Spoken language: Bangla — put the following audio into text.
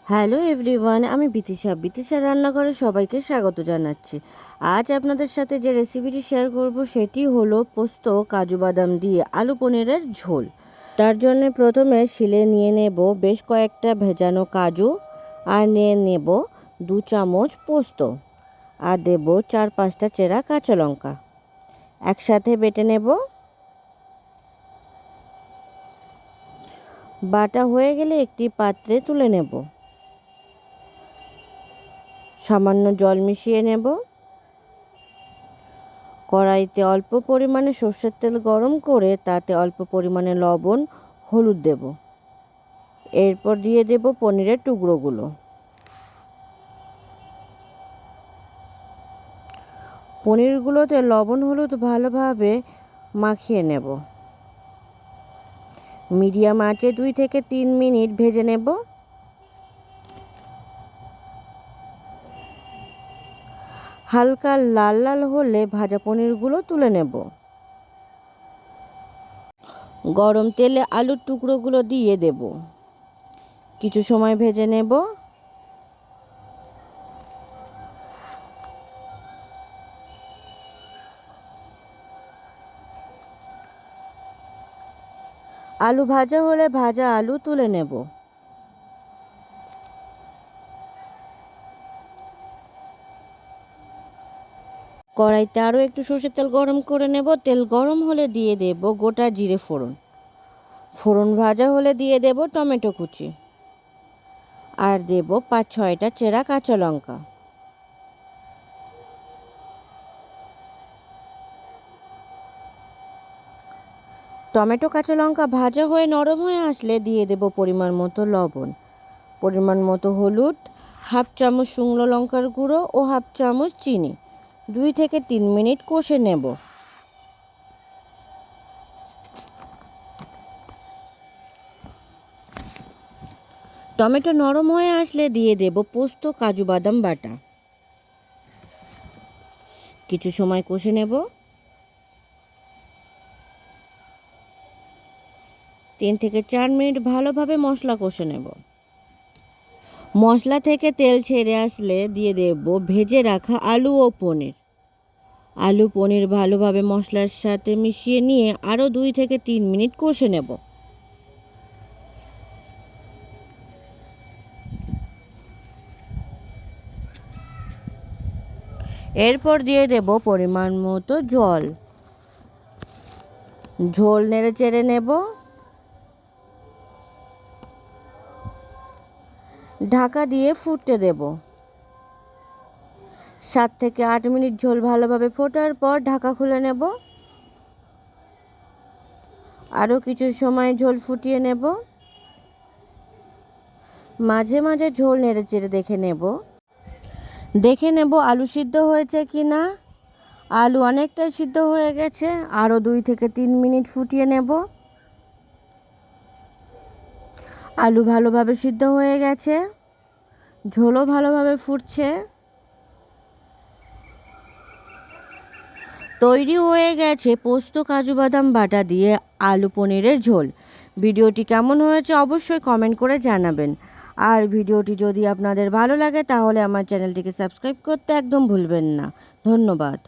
হ্যালো এভরিওয়ান, আমি বিতিশা রান্নাঘরে সবাইকে স্বাগত জানাচ্ছি। আজ আপনাদের সাথে যে রেসিপিটি শেয়ার করব সেটি হলো পোস্ত কাজু বাদাম দিয়ে আলু পনিরের ঝোল। তার জন্য প্রথমে শিলে নিয়ে নেব বেশ কয়েকটা ভেজানো কাজু, আর নিয়ে নেব 2 চামচ পোস্ত, আর দেব 4-5টা চেরা কাঁচা লঙ্কা। একসাথে বেটে নেব। বাটা হয়ে গেলে একটি পাত্রে তুলে নেব। সামান্য জল মিশিয়ে নেব। কড়াইতে অল্প পরিমাণে সর্ষের তেল গরম করে তাতে অল্প পরিমাণে লবণ, হলুদ দেব। এরপর দিয়ে দেব পনিরের টুকরোগুলো। পনিরগুলোতে লবণ হলুদ ভালোভাবে মাখিয়ে নেব। মিডিয়াম আঁচে 2 থেকে 3 মিনিট ভেজে নেব। হালকা লাল লাল হলে ভাজা পনিরগুলো তুলে নেব। গরম তেলে আলুর টুকরোগুলো দিয়ে দেব। কিছু সময় ভেজে নেব। আলু ভাজা হলে ভাজা আলু তুলে নেব। কড়াইতে আরও একটু সরষের তেল গরম করে নেব। তেল গরম হলে দিয়ে দেব গোটা জিরে ফোড়ন। ফোড়ন ভাজা হলে দিয়ে দেব টমেটো কুচি, আর দেব 5-6টা চেরা কাঁচা লঙ্কা। টমেটো কাঁচা লঙ্কা ভাজা হয়ে নরম হয়ে আসলে দিয়ে দেব পরিমাণ মতো লবণ, পরিমাণ মতো হলুদ, 1/2 চামচ শুকনো লঙ্কার গুঁড়ো ও 1/2 চামচ চিনি। 2 থেকে 3 মিনিট কষে নেব। টমেটো নরম হয়ে আসলে দিয়ে দেব পোস্ত কাজু বাদাম বাটা। কিছু সময় কষে নেব। 3 থেকে 4 মিনিট ভালোভাবে মশলা কষে নেব। মশলা থেকে তেল ছেড়ে আসলে দিয়ে দেব ভেজে রাখা আলু ও পনির। আলু পনির ভালোভাবে মশলার সাথে মিশিয়ে নিয়ে আরও 2 থেকে 3 মিনিট কষে নেব। এরপর দিয়ে দেব পরিমাণ মতো জল। ঝোল নেড়ে চেড়ে নেব। ঢাকা দিয়ে ফুটতে দেব। 7 থেকে 8 মিনিট ঝোল ভালোভাবে ফোটার পর ঢাকা খুলে নেব। আরও কিছু সময় ঝোল ফুটিয়ে নেব। মাঝে মাঝে ঝোল নেড়ে চেড়ে দেখে নেব আলু সিদ্ধ হয়েছে কি না। আলু অনেকটা সিদ্ধ হয়ে গেছে। আরও 2 থেকে 3 মিনিট ফুটিয়ে নেব। আলু ভালোভাবে সিদ্ধ হয়ে গেছে, ঝোলও ভালোভাবে ফুটছে। তৈরি হয়ে গেছে পোস্ত কাজু বাদাম বাটা দিয়ে আলু পনিরের ঝোল। ভিডিওটি কেমন হয়েছে অবশ্যই কমেন্ট করে জানাবেন। আর ভিডিওটি যদি আপনাদের ভালো লাগে তাহলে আমার চ্যানেলটিকে সাবস্ক্রাইব করতে একদম ভুলবেন না। ধন্যবাদ।